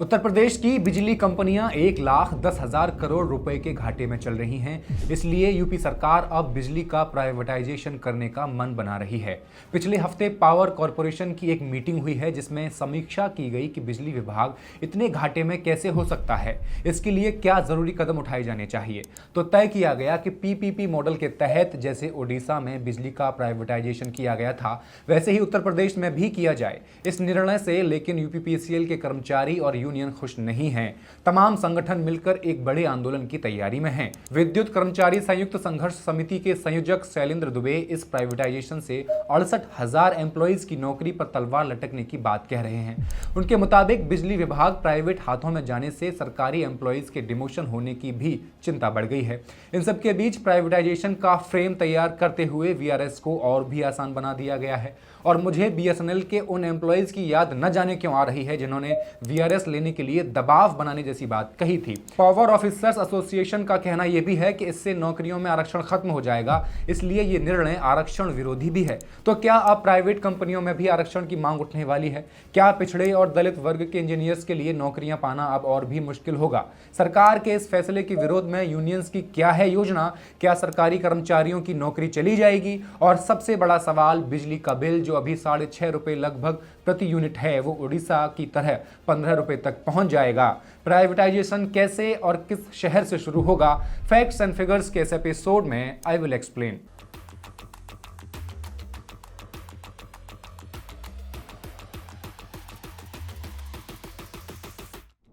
उत्तर प्रदेश की बिजली कंपनियां 1,10,000 करोड़ रुपए के घाटे में चल रही हैं। इसलिए यूपी सरकार अब बिजली का प्राइवेटाइजेशन करने का मन बना रही है। पिछले हफ्ते पावर कॉरपोरेशन की एक मीटिंग हुई है जिसमें समीक्षा की गई कि बिजली विभाग इतने घाटे में कैसे हो सकता है, इसके लिए क्या जरूरी कदम उठाए जाने चाहिए। तो तय किया गया कि पीपीपी मॉडल के तहत जैसे ओडिशा में बिजली का प्राइवेटाइजेशन किया गया था, वैसे ही उत्तर प्रदेश में भी किया जाए। इस निर्णय से लेकिन यूपीपीसीएल के कर्मचारी और यूनियन खुश नहीं हैं। तमाम संगठन मिलकर एक बड़े आंदोलन की तैयारी में हैं। विद्युत कर्मचारी संयुक्त संघर्ष समिति के संयोजक शैलेंद्र दुबे इस प्राइवेटाइजेशन से 68,000 एम्प्लॉइज की नौकरी पर तलवार लटकने की बात कह रहे हैं। उनके मुताबिक बिजली विभाग प्राइवेट हाथों में जाने से सरकारी एम्प्लॉइज के डिमोशन होने की भी चिंता बढ़ गई है। इन सबके बीच प्राइवेटाइजेशन का फ्रेम तैयार करते हुए वीआरएस को और भी आसान बना दिया गया है। और मुझे बीएसएनएल के उन एम्प्लॉइज की याद न जाने क्यों आ रही है जिन्होंने वीआरएस लेने के लिए दबाव बनाने जैसी बात कही थी। पावर ऑफिसर्स एसोसिएशन का कहना यह भी है कि इससे नौकरियों में आरक्षण खत्म हो जाएगा, इसलिए यह निर्णय आरक्षण विरोधी भी है। तो क्या अब प्राइवेट कंपनियों में भी आरक्षण की मांग उठने वाली है? क्या पिछड़े और दलित वर्ग के इंजीनियर्स के लिए नौकरियां पाना अब और भी मुश्किल होगा? सरकार के इस फैसले के विरोध में यूनियंस की क्या है योजना? क्या सरकारी कर्मचारियों की नौकरी चली जाएगी? और सबसे बड़ा सवाल, बिजली का बिल जो अभी 6.5 रुपए लगभग प्रति यूनिट है, वो उड़ीसा की तरह 15 रुपए तक पहुंच जाएगा। प्राइवेटाइजेशन कैसे और किस शहर से शुरू होगा? फैक्ट्स एंड फिगर्स के इस एपिसोड में आई विल एक्सप्लेन।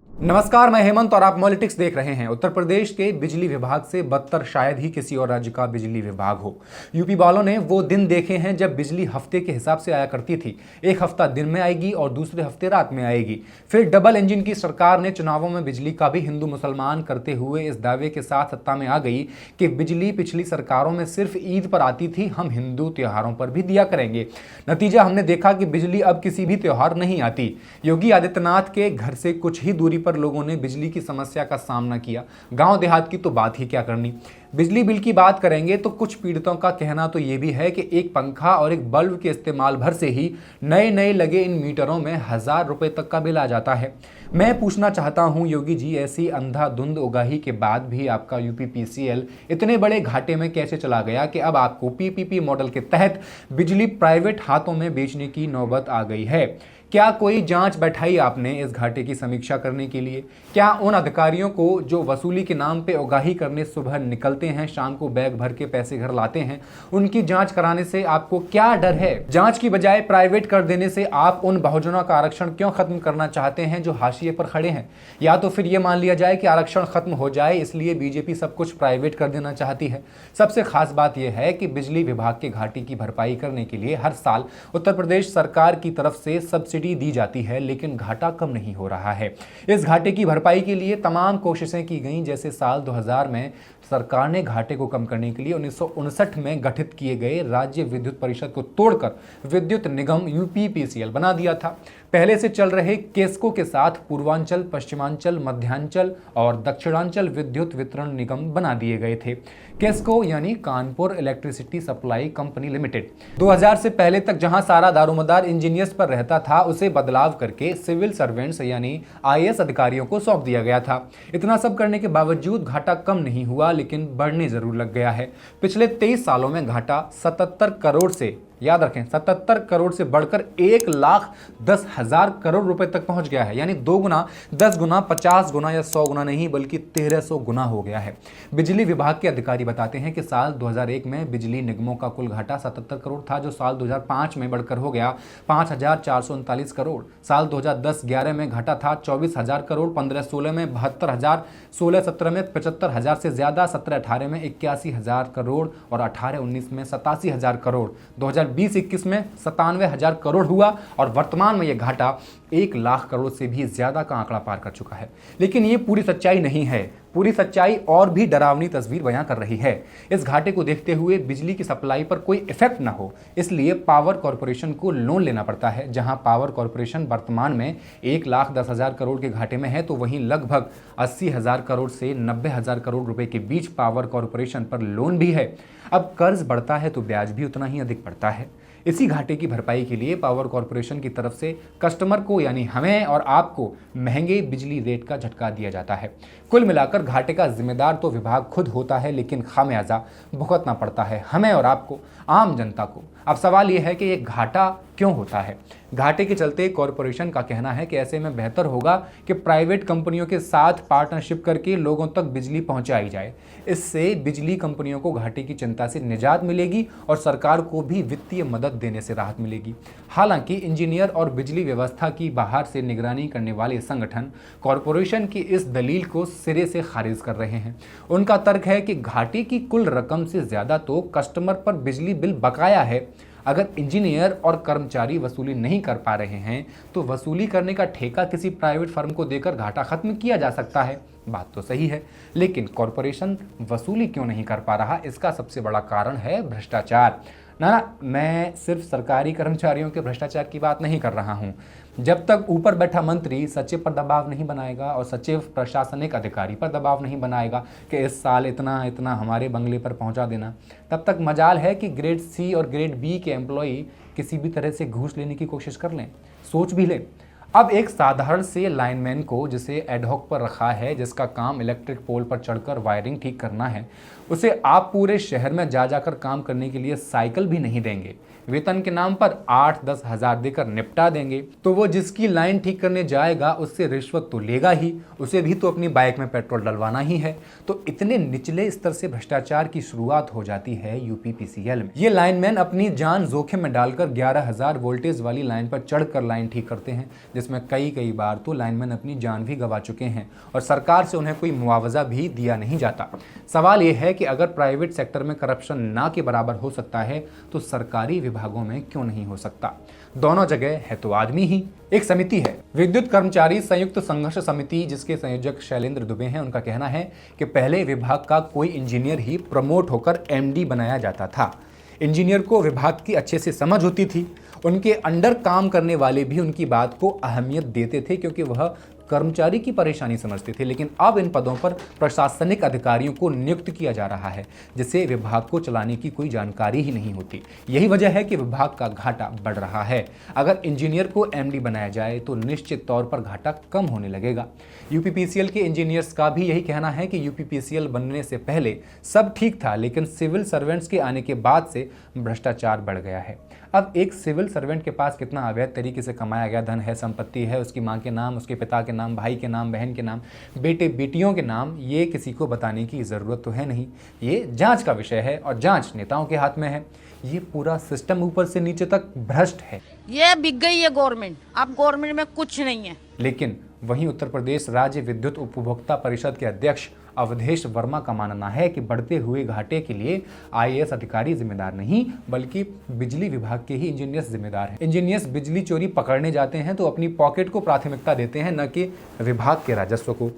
नमस्कार, मैं हेमंत और आप पॉलिटिक्स देख रहे हैं। उत्तर प्रदेश के बिजली विभाग से बदतर शायद ही किसी और राज्य का बिजली विभाग हो। यूपी वालों ने वो दिन देखे हैं जब बिजली हफ्ते के हिसाब से आया करती थी। एक हफ्ता दिन में आएगी और दूसरे हफ्ते रात में आएगी। फिर डबल इंजन की सरकार ने चुनावों में बिजली का भी हिंदू मुसलमान करते हुए इस दावे के साथ सत्ता में आ गई कि बिजली पिछली सरकारों में सिर्फ ईद पर आती थी, हम हिंदू त्योहारों पर भी दिया करेंगे। नतीजा हमने देखा कि बिजली अब किसी भी त्योहार नहीं आती। योगी आदित्यनाथ के घर से कुछ ही दूरी पर लोगों ने बिजली की समस्या का सामना किया। गांव देहात की तो बात ही क्या करनी। बिजली बिल की बात करेंगे तो कुछ पीड़ितों का कहना तो यह भी है कि एक पंखा और एक बल्ब के इस्तेमाल भर से ही नए नए लगे इन मीटरों में 1,000 रुपए तक का बिल आ जाता है। मैं पूछना चाहता हूं, योगी जी, ऐसी अंधाधुंध उगाही के बाद भी आपका यूपीपीसीएल इतने बड़े घाटे में कैसे चला गया कि अब आपको पीपीपी मॉडल के तहत बिजली प्राइवेट हाथों में बेचने की नौबत आ गई है? क्या कोई जांच बैठाई आपने इस घाटे की समीक्षा करने के लिए? क्या उन अधिकारियों को जो वसूली के नाम पे उगाही करने सुबह निकलते हैं, शाम को बैग भर के पैसे घर लाते हैं, उनकी जांच कराने से आपको क्या डर है? जांच की बजाय प्राइवेट कर देने से आप उन बहुजनों का आरक्षण क्यों खत्म करना चाहते हैं जो हाशिए पर खड़े हैं? या तो फिर यह मान लिया जाए कि आरक्षण खत्म हो जाए, इसलिए बीजेपी सब कुछ प्राइवेट कर देना चाहती है। सबसे खास बात यह है कि बिजली विभाग के घाटे की भरपाई करने के लिए हर साल उत्तर प्रदेश सरकार की तरफ से सब्सिडी दी जाती है, लेकिन घाटा कम नहीं हो रहा है। इस घाटे की भरपाई के लिए तमाम कोशिशें की गईं। जैसे साल 2000 में सरकार ने घाटे को कम करने के लिए 1959 में गठित किए गए राज्य विद्युत परिषद को तोड़कर विद्युत निगम यूपीपीसीएल बना दिया था। पहले से चल रहे केस्को के साथ पूर्वांचल, पश्चिमांचल, मध्यांचल और दक्षिणांचल विद्युत वितरण निगम बना दिए गए थे। केस्को यानी Kanpur electricity supply company limited. 2000 से पहले तक जहां सारा दारोमदार इंजीनियर्स पर रहता था, उसे बदलाव करके सिविल सर्वेंट्स यानी आईएएस अधिकारियों को सौंप दिया गया था। इतना सब करने के बावजूद घाटा कम नहीं हुआ, लेकिन बढ़ने जरूर लग गया है। पिछले 23 सालों में घाटा 77 करोड़ से, याद रखें, 77 करोड़ से बढ़कर 1,10,000 करोड़ रुपए तक पहुंच गया है। यानी 2 गुना, 10 गुना, 50 गुना या 100 गुना नहीं, बल्कि 1300 गुना हो गया है। बिजली विभाग के अधिकारी बताते हैं कि साल 2001 में बिजली निगमों का कुल घाटा 77 करोड़ था, जो साल 2005 में बढ़कर हो गया 5,439 करोड़। साल 2010-11 में घाटा था 24,000 करोड़, 15-16 में 72,000, 16-17 में 75,000 से ज्यादा, 17-18 में 81,000 करोड़ और 18-19 में 87,000 करोड़। 2020-21 में 97,000 करोड़ हुआ और वर्तमान में यह घाटा 1,00,000 करोड़ से भी ज्यादा का आंकड़ा पार कर चुका है। लेकिन ये पूरी सच्चाई नहीं है। पूरी सच्चाई और भी डरावनी तस्वीर बयां कर रही है। इस घाटे को देखते हुए बिजली की सप्लाई पर कोई इफेक्ट ना हो, इसलिए पावर कॉरपोरेशन को लोन लेना पड़ता है। जहां पावर कॉरपोरेशन वर्तमान में 1,10,000 करोड़ के घाटे में है, तो वहीं लगभग 80,000 करोड़ से 90,000 करोड़ रुपए के बीच पावर कॉरपोरेशन पर लोन भी है। अब कर्ज बढ़ता है तो ब्याज भी उतना ही अधिक बढ़ता है। इसी घाटे की भरपाई के लिए पावर कॉरपोरेशन की तरफ से कस्टमर को यानी हमें और आपको महंगे बिजली रेट का झटका दिया जाता है। कुल मिलाकर घाटे का जिम्मेदार तो विभाग खुद होता है, लेकिन खामियाजा भुगतना पड़ता है हमें और आपको, आम जनता को। अब सवाल यह है कि ये घाटा क्यों होता है। घाटे के चलते कॉरपोरेशन का कहना है कि ऐसे में बेहतर होगा कि प्राइवेट कंपनियों के साथ पार्टनरशिप करके लोगों तक बिजली पहुंचाई जाए। इससे बिजली कंपनियों को घाटे की चिंता से निजात मिलेगी और सरकार को भी वित्तीय मदद देने से राहत मिलेगी। हालांकि इंजीनियर और बिजली व्यवस्था की बाहर से निगरानी करने वाले संगठन कॉरपोरेशन की इस दलील को सिरे से खारिज कर रहे हैं। उनका तर्क है कि घाटे की कुल रकम से ज्यादा तो कस्टमर पर बिजली बिल बकाया है। अगर इंजीनियर और कर्मचारी वसूली नहीं कर पा रहे हैं तो वसूली करने का ठेका किसी प्राइवेट फर्म को देकर घाटा खत्म किया जा सकता है। बात तो सही है, लेकिन कॉरपोरेशन वसूली क्यों नहीं कर पा रहा, इसका सबसे बड़ा कारण है भ्रष्टाचार। ना, मैं सिर्फ सरकारी कर्मचारियों के भ्रष्टाचार की बात नहीं कर रहा हूं। जब तक ऊपर बैठा मंत्री सचिव पर दबाव नहीं बनाएगा और सचिव प्रशासनिक अधिकारी पर दबाव नहीं बनाएगा कि इस साल इतना इतना हमारे बंगले पर पहुंचा देना, तब तक मजाल है कि ग्रेड सी और ग्रेड बी के एम्प्लॉई किसी भी तरह से घूस लेने की कोशिश कर लें, सोच भी लें। अब एक साधारण से लाइनमैन को जिसे एडहॉक पर रखा है, जिसका काम इलेक्ट्रिक पोल पर चढ़कर वायरिंग ठीक करना है, उसे आप पूरे शहर में जा जाकर काम करने के लिए साइकिल भी नहीं देंगे। वेतन के नाम पर 8-10 हज़ार देकर निपटा देंगे। तो वो जिसकी लाइन ठीक करने जाएगा उससे रिश्वत तो लेगा ही, उसे भी तो अपनी बाइक में पेट्रोल डलवाना ही है। तो इतने निचले स्तर से भ्रष्टाचार की शुरुआत हो जाती है यूपीपीसीएल में। ये लाइनमैन अपनी जान जोखिम में डालकर 11,000 वोल्टेज वाली लाइन पर चढ़कर लाइन ठीक करते हैं, जिसमें कई बार तो लाइनमैन अपनी जान भी गंवा चुके हैं और सरकार से उन्हें कोई मुआवजा भी दिया नहीं जाता। सवाल यह है कि अगर प्राइवेट सेक्टर में करप्शन ना के बराबर हो सकता है तो सरकारी विभागों में क्यों नहीं हो सकता। दोनों जगह है तो आदमी ही। एक समिति है विद्युत कर्मचारी संयुक्त संघर्ष समिति, जिसके संयोजक शैलेंद्र दुबे हैं। उनका कहना है कि पहले विभाग का कोई इंजीनियर ही प्रमोट होकर एमडी बनाया जाता था। इंजीनियर को विभाग की अच्छे से समझ होती थी, उनके अंडर काम करने वाले भी उनकी बात को अहमियत देते थे क्योंकि वह कर्मचारी की परेशानी समझते थे। लेकिन अब इन पदों पर प्रशासनिक अधिकारियों को नियुक्त किया जा रहा है, जिसे विभाग को चलाने की कोई जानकारी ही नहीं होती। यही वजह है कि विभाग का घाटा बढ़ रहा है। अगर इंजीनियर को एमडी बनाया जाए तो निश्चित तौर पर घाटा कम होने लगेगा। यूपीपीसीएल के इंजीनियर्स का भी यही कहना है कि यूपीपीसीएल बनने से पहले सब ठीक था, लेकिन सिविल सर्वेंट्स के आने के बाद से भ्रष्टाचार बढ़ गया है। अब एक सिविल सर्वेंट के पास कितना अवैध तरीके से कमाया गया धन है, संपत्ति है, उसकी मां के नाम, उसके पिता के नाम, भाई के नाम, बहन के नाम, बेटे बेटियों के नाम, ये किसी को बताने की ज़रूरत तो है नहीं। ये जांच का विषय है और जांच नेताओं के हाथ में है। ये पूरा सिस्टम ऊपर से नीचे तक भ्रष्ट है। ये बिक गई है गवर्नमेंट, अब गवर्नमेंट में कुछ नहीं है। लेकिन वहीं उत्तर प्रदेश राज्य विद्युत उपभोक्ता परिषद के अध्यक्ष अवधेश वर्मा का मानना है कि बढ़ते हुए घाटे के लिए आईएएस अधिकारी जिम्मेदार नहीं, बल्कि बिजली विभाग के ही इंजीनियर्स जिम्मेदार हैं। इंजीनियर्स बिजली चोरी पकड़ने जाते हैं तो अपनी पॉकेट को प्राथमिकता देते हैं, न कि विभाग के राजस्व को।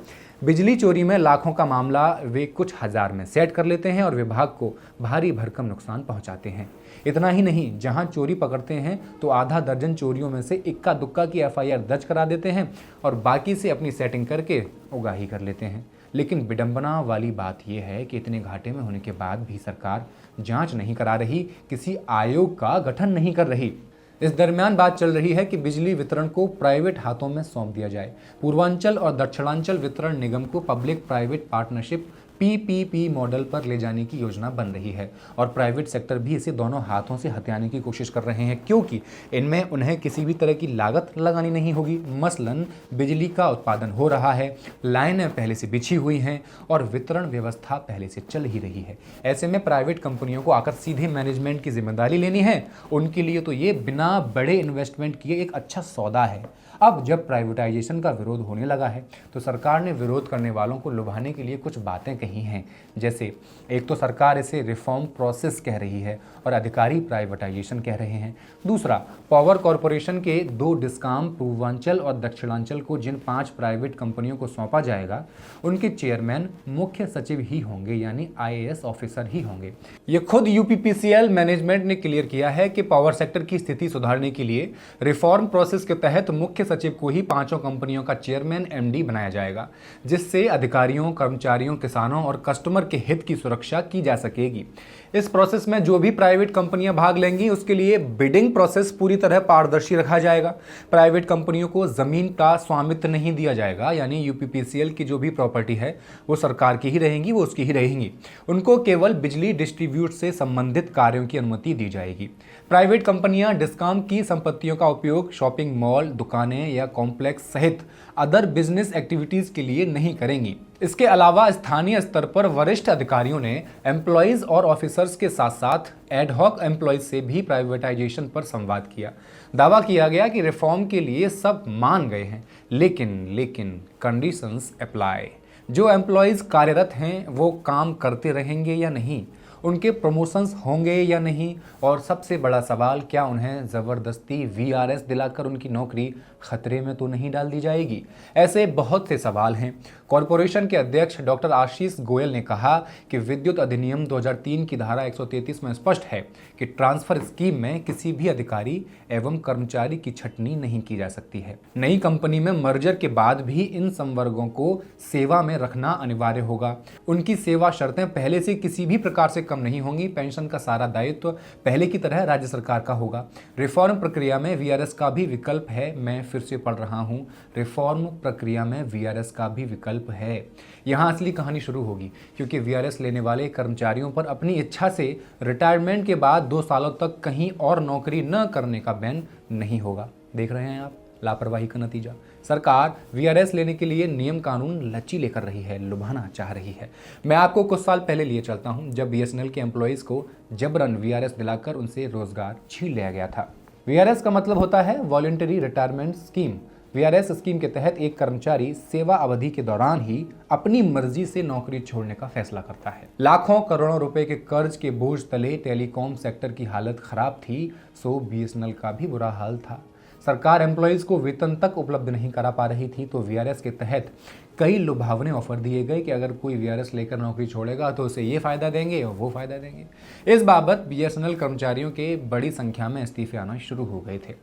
बिजली चोरी में लाखों का मामला वे कुछ हजार में सेट कर लेते हैं और विभाग को भारी भरकम नुकसान पहुंचाते हैं। इतना ही नहीं, जहां चोरी पकड़ते हैं तो आधा दर्जन चोरियों में से इक्का दुक्का की एफआईआर दर्ज करा देते हैं और बाकी से अपनी सेटिंग करके उगाही कर लेते हैं। लेकिन विडंबना वाली बात यह है कि इतने घाटे में होने के बाद भी सरकार जांच नहीं करा रही, किसी आयोग का गठन नहीं कर रही। इस दरमियान बात चल रही है कि बिजली वितरण को प्राइवेट हाथों में सौंप दिया जाए। पूर्वांचल और दक्षिणांचल वितरण निगम को public private partnership PPP model पर ले जाने की योजना बन रही है और प्राइवेट सेक्टर भी इसे दोनों हाथों से हथियाने की कोशिश कर रहे हैं, क्योंकि इनमें उन्हें किसी भी तरह की लागत लगानी नहीं होगी। मसलन बिजली का उत्पादन हो रहा है, लाइनें पहले से बिछी हुई हैं और वितरण व्यवस्था पहले से चल ही रही है। ऐसे में प्राइवेट कंपनियों को आकर सीधे मैनेजमेंट की जिम्मेदारी लेनी है, उनके लिए तो ये बिना बड़े इन्वेस्टमेंट किए एक अच्छा सौदा है। अब जब प्राइवेटाइजेशन का विरोध होने लगा है तो सरकार ने विरोध करने वालों को लुभाने के लिए कुछ बातें कही हैं। जैसे एक तो सरकार इसे रिफॉर्म प्रोसेस कह रही है और अधिकारी प्राइवेटाइजेशन कह रहे हैं। दूसरा, पावर कॉरपोरेशन के 2 डिस्काम पूर्वांचल और दक्षिणांचल को जिन 5 प्राइवेट कंपनियों को सौंपा जाएगा उनके चेयरमैन मुख्य सचिव ही होंगे, यानी आईएएस ऑफिसर ही होंगे। ये खुद यूपीपीसीएल मैनेजमेंट ने क्लियर किया है कि पावर सेक्टर की स्थिति सुधारने के लिए रिफॉर्म प्रोसेस के तहत मुख्य सचिव को ही पांचों कंपनियों का चेयरमैन एमडी बनाया जाएगा, जिससे अधिकारियों, कर्मचारियों, किसानों और कस्टमर के हित की सुरक्षा की जा सकेगी। इस प्रोसेस में जो भी प्राइवेट कंपनियां भाग लेंगी उसके लिए बिडिंग प्रोसेस पूरी तरह पारदर्शी रखा जाएगा। प्राइवेट कंपनियों को जमीन का स्वामित्व नहीं दिया जाएगा, यानी यूपीपीसीएल की जो भी प्रॉपर्टी है वो सरकार की ही रहेंगी, वो उसकी ही रहेंगी। उनको केवल बिजली डिस्ट्रीब्यूट से संबंधित कार्यों की अनुमति दी जाएगी। प्राइवेट कंपनियां डिस्कॉम की संपत्तियों का उपयोग शॉपिंग मॉल, दुकानें या कॉम्प्लेक्स सहित अदर बिजनेस एक्टिविटीज के लिए नहीं करेंगी। इसके अलावा स्थानीय स्तर पर वरिष्ठ अधिकारियों ने एम्प्लॉयज और ऑफिसर्स के साथ साथ एडहॉक एम्प्लॉयज से भी प्राइवेटाइजेशन पर संवाद किया। दावा किया गया कि रिफॉर्म के लिए सब मान गए हैं, लेकिन कंडीशंस अप्लाई। जो एम्प्लॉयज कार्यरत हैं वो काम करते रहेंगे या नहीं, उनके प्रमोशंस होंगे या नहीं, और सबसे बड़ा सवाल, क्या उन्हें ज़बरदस्ती वीआरएस दिलाकर उनकी नौकरी खतरे में तो नहीं डाल दी जाएगी। ऐसे बहुत से सवाल हैं। कॉरपोरेशन के अध्यक्ष डॉक्टर आशीष गोयल ने कहा कि विद्युत अधिनियम 2003 की धारा 133 में स्पष्ट है कि ट्रांसफर स्कीम में किसी भी अधिकारी एवं कर्मचारी की छटनी नहीं की जा सकती है। नई कंपनी में मर्जर के बाद भी इन संवर्गों को सेवा में रखना अनिवार्य होगा। उनकी सेवा शर्तें पहले से किसी भी प्रकार से कम नहीं होंगी। पेंशन का सारा दायित्व पहले की तरह राज्य सरकार का होगा। रिफॉर्म प्रक्रिया में वीआरएस का भी विकल्प है। मैं फिर से पढ़ रहा हूं, रिफॉर्म प्रक्रिया में वीआरएस का भी विकल्प है। यहां असली कहानी शुरू होगी, क्योंकि वीआरएस लेने वाले कर्मचारियों पर अपनी इच्छा से रिटायरमेंट के बाद 2 सालों तक कहीं और नौकरी न करने का बैन नहीं होगा। देख रहे हैं आप लापरवाही का नतीजा। सरकार वीआरएस लेने के लिए नियम कानून लचीले कर रही है, लुभाना चाह रही है। मैं आपको कुछ साल पहले लिए चलता हूं, जब बीएसएनएल के एम्प्लॉयज को जबरन वीआरएस दिलाकर उनसे रोजगार छीन लिया गया था। वीआरएस का मतलब होता है voluntary retirement scheme. VRS scheme के तहत एक कर्मचारी सेवा अवधि के दौरान ही अपनी मर्जी से नौकरी छोड़ने का फैसला करता है। लाखों करोड़ों रुपए के कर्ज के बोझ तले टेलीकॉम सेक्टर की हालत खराब थी, सो बीएसएनएल का भी बुरा हाल था। सरकार एम्प्लॉयज को वेतन तक उपलब्ध नहीं करा पा रही थी, तो वीआरएस के तहत कई लुभावने ऑफर दिए गए कि अगर कोई वीआरएस लेकर नौकरी छोड़ेगा तो उसे ये फ़ायदा देंगे और वो फ़ायदा देंगे। इस बाबत बीएसएनएल कर्मचारियों के बड़ी संख्या में इस्तीफे आना शुरू हो गए थे।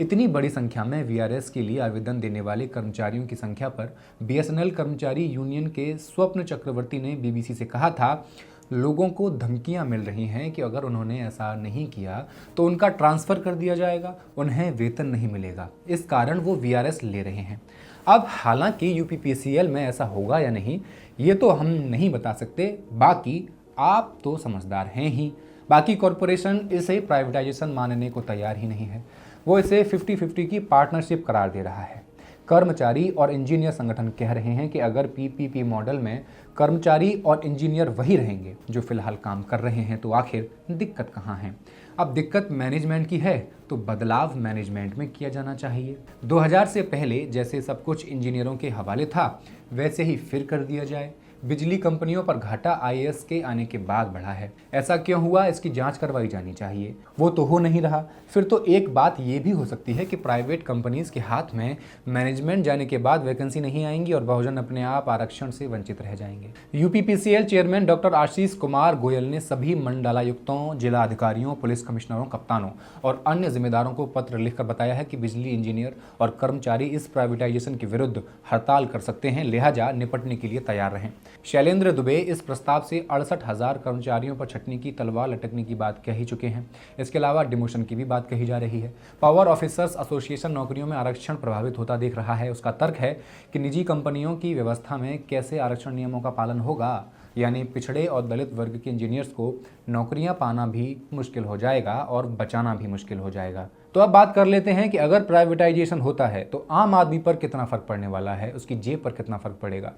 इतनी बड़ी संख्या में वीआरएस के लिए आवेदन देने वाले कर्मचारियों की संख्या पर बीएसएनएल कर्मचारी यूनियन के स्वप्न चक्रवर्ती ने बीबीसी से कहा था, लोगों को धमकियां मिल रही हैं कि अगर उन्होंने ऐसा नहीं किया तो उनका ट्रांसफ़र कर दिया जाएगा, उन्हें वेतन नहीं मिलेगा। इस कारण वो वीआरएस ले रहे हैं। अब हालांकि यूपीपीसीएल में ऐसा होगा या नहीं ये तो हम नहीं बता सकते, बाकी आप तो समझदार हैं ही। बाकी कॉरपोरेशन इसे प्राइवेटाइजेशन मानने को तैयार ही नहीं है। वो इसे 50-50 की पार्टनरशिप करार दे रहा है। कर्मचारी और इंजीनियर संगठन कह रहे हैं कि अगर पीपीपी मॉडल में कर्मचारी और इंजीनियर वही रहेंगे जो फिलहाल काम कर रहे हैं, तो आखिर दिक्कत कहाँ है। अब दिक्कत मैनेजमेंट की है तो बदलाव मैनेजमेंट में किया जाना चाहिए। 2000 से पहले जैसे सब कुछ इंजीनियरों के हवाले था, वैसे ही फिर कर दिया जाए। बिजली कंपनियों पर घाटा आईएएस के आने के बाद बढ़ा है। ऐसा क्यों हुआ, इसकी जांच करवाई जानी चाहिए। वो तो हो नहीं रहा। फिर तो एक बात ये भी हो सकती है कि प्राइवेट कंपनीज के हाथ में मैनेजमेंट जाने के बाद वैकेंसी नहीं आएंगी और बहुजन अपने आप आरक्षण से वंचित रह जाएंगे। UPPCL chairman doctor Ashish Kumar Goyal ने सभी मंडलायुक्तों, जिला अधिकारियों, पुलिस कमिश्नरों, कप्तानों और अन्य जिम्मेदारों को पत्र लिखकर बताया है कि बिजली इंजीनियर और कर्मचारी इस प्राइवेटाइजेशन के विरुद्ध हड़ताल कर सकते हैं, लिहाजा निपटने के लिए तैयार रहें। शैलेंद्र दुबे इस प्रस्ताव से 68,000 कर्मचारियों पर छटनी की तलवार लटकने की बात कह ही चुके हैं। इसके अलावा डिमोशन की भी बात कही जा रही है। पावर ऑफिसर्स एसोसिएशन नौकरियों में आरक्षण प्रभावित होता देख रहा है। उसका तर्क है कि निजी कंपनियों की व्यवस्था में कैसे आरक्षण नियमों का पालन होगा, यानी पिछड़े और दलित वर्ग के इंजीनियर्स को नौकरियां पाना भी मुश्किल हो जाएगा और बचाना भी मुश्किल हो जाएगा। तो अब बात कर लेते हैं कि अगर प्राइवेटाइजेशन होता है तो आम आदमी पर कितना फ़र्क पड़ने वाला है, उसकी जेब पर कितना फ़र्क पड़ेगा।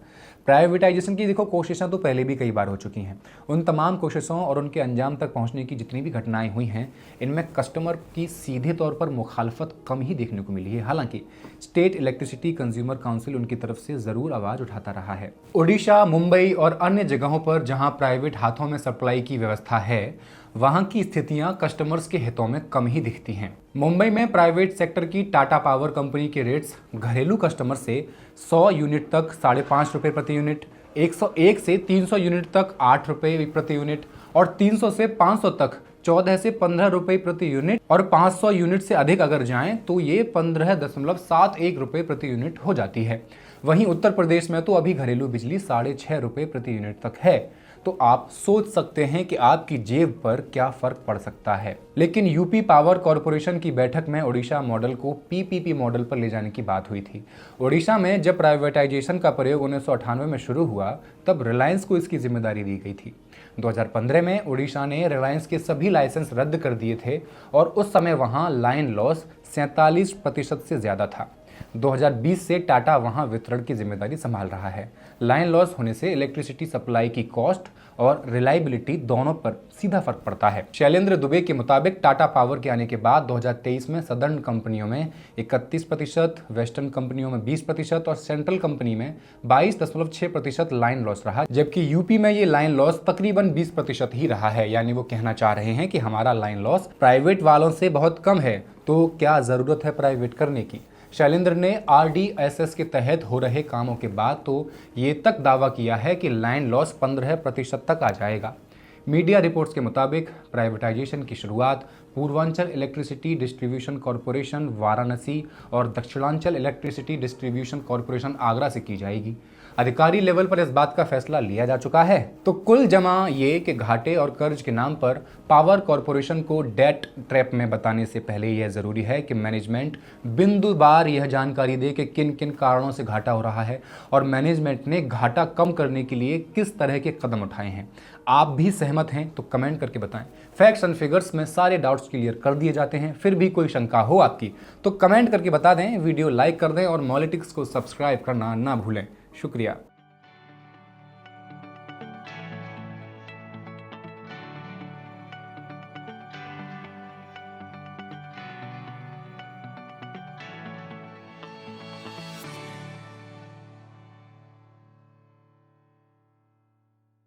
प्राइवेटाइजेशन की देखो कोशिशें तो पहले भी कई बार हो चुकी हैं। उन तमाम कोशिशों और उनके अंजाम तक पहुंचने की जितनी भी घटनाएं हुई हैं, इनमें कस्टमर की सीधे तौर पर मुखालफत कम ही देखने को मिली है। हालांकि स्टेट इलेक्ट्रिसिटी कंज्यूमर काउंसिल उनकी तरफ से ज़रूर आवाज़ उठाता रहा है। ओडिशा, मुंबई और अन्य जगहों पर जहाँ प्राइवेट हाथों में सप्लाई की व्यवस्था है, वहाँ की स्थितियाँ कस्टमर्स के हितों में कम ही दिखती हैं। मुंबई में प्राइवेट सेक्टर की टाटा पावर कंपनी के रेट्स घरेलू कस्टमर से 100 यूनिट तक 5.5 रुपये प्रति यूनिट, 101 से 300 यूनिट तक 8 रुपये प्रति यूनिट और 300 से 500 तक 14 से 15 रुपए प्रति यूनिट और 500 यूनिट से अधिक अगर जाएं तो ये 15.71 रुपए प्रति यूनिट हो जाती है। वहीं उत्तर प्रदेश में तो अभी घरेलू बिजली 6.5 रुपए प्रति यूनिट तक है। तो आप सोच सकते हैं कि आपकी जेब पर क्या फर्क पड़ सकता है। लेकिन यूपी पावर कॉरपोरेशन की बैठक में ओडिशा मॉडल को पीपीपी मॉडल पर ले जाने की बात हुई थी। ओडिशा में जब प्राइवेटाइजेशन का प्रयोग 1998 में शुरू हुआ तब रिलायंस को इसकी जिम्मेदारी दी गई थी। 2015 में ओडिशा ने रिलायंस के सभी लाइसेंस रद्द कर दिए थे और उस समय वहां लाइन लॉस 47% से ज्यादा था। 2020 से टाटा वहां वितरण की जिम्मेदारी संभाल रहा है। लाइन लॉस होने से इलेक्ट्रिसिटी सप्लाई की कॉस्ट और रिलायबिलिटी दोनों पर सीधा फर्क पड़ता है। शैलेंद्र दुबे के मुताबिक टाटा पावर के आने के बाद 2023 में सदर्न कंपनियों में 31%, वेस्टर्न कंपनियों में 20% और सेंट्रल कंपनी में 22.6% लाइन लॉस रहा, जबकि यूपी में ये लाइन लॉस तकरीबन 20% ही रहा है। यानी वो कहना चाह रहे हैं कि हमारा लाइन लॉस प्राइवेट वालों से बहुत कम है, तो क्या जरूरत है प्राइवेट करने की। शैलेंद्र ने RDSS के तहत हो रहे कामों के बाद तो ये तक दावा किया है कि लाइन लॉस 15% तक आ जाएगा। मीडिया रिपोर्ट्स के मुताबिक प्राइवेटाइजेशन की शुरुआत Purvanchal electricity distribution corporation Varanasi और Dakshinanchal electricity distribution corporation Agra से की जाएगी। अधिकारी लेवल पर इस बात का फैसला लिया जा चुका है। तो कुल जमा ये कि घाटे और कर्ज के नाम पर पावर कॉरपोरेशन को डेट ट्रैप में बताने से पहले यह जरूरी है कि मैनेजमेंट बिंदुवार यह जानकारी दे कि किन किन कारणों से घाटा हो रहा है और मैनेजमेंट ने घाटा कम करने के लिए किस तरह के कदम उठाए हैं। आप भी सहमत हैं तो कमेंट करके बताएं। फैक्ट्स एंड फिगर्स में सारे डाउट्स क्लियर कर दिए जाते हैं। फिर भी कोई शंका हो आपकी तो कमेंट करके बता दें, वीडियो लाइक कर दें और मॉलिटिक्स को सब्सक्राइब करना ना भूलें। शुक्रिया।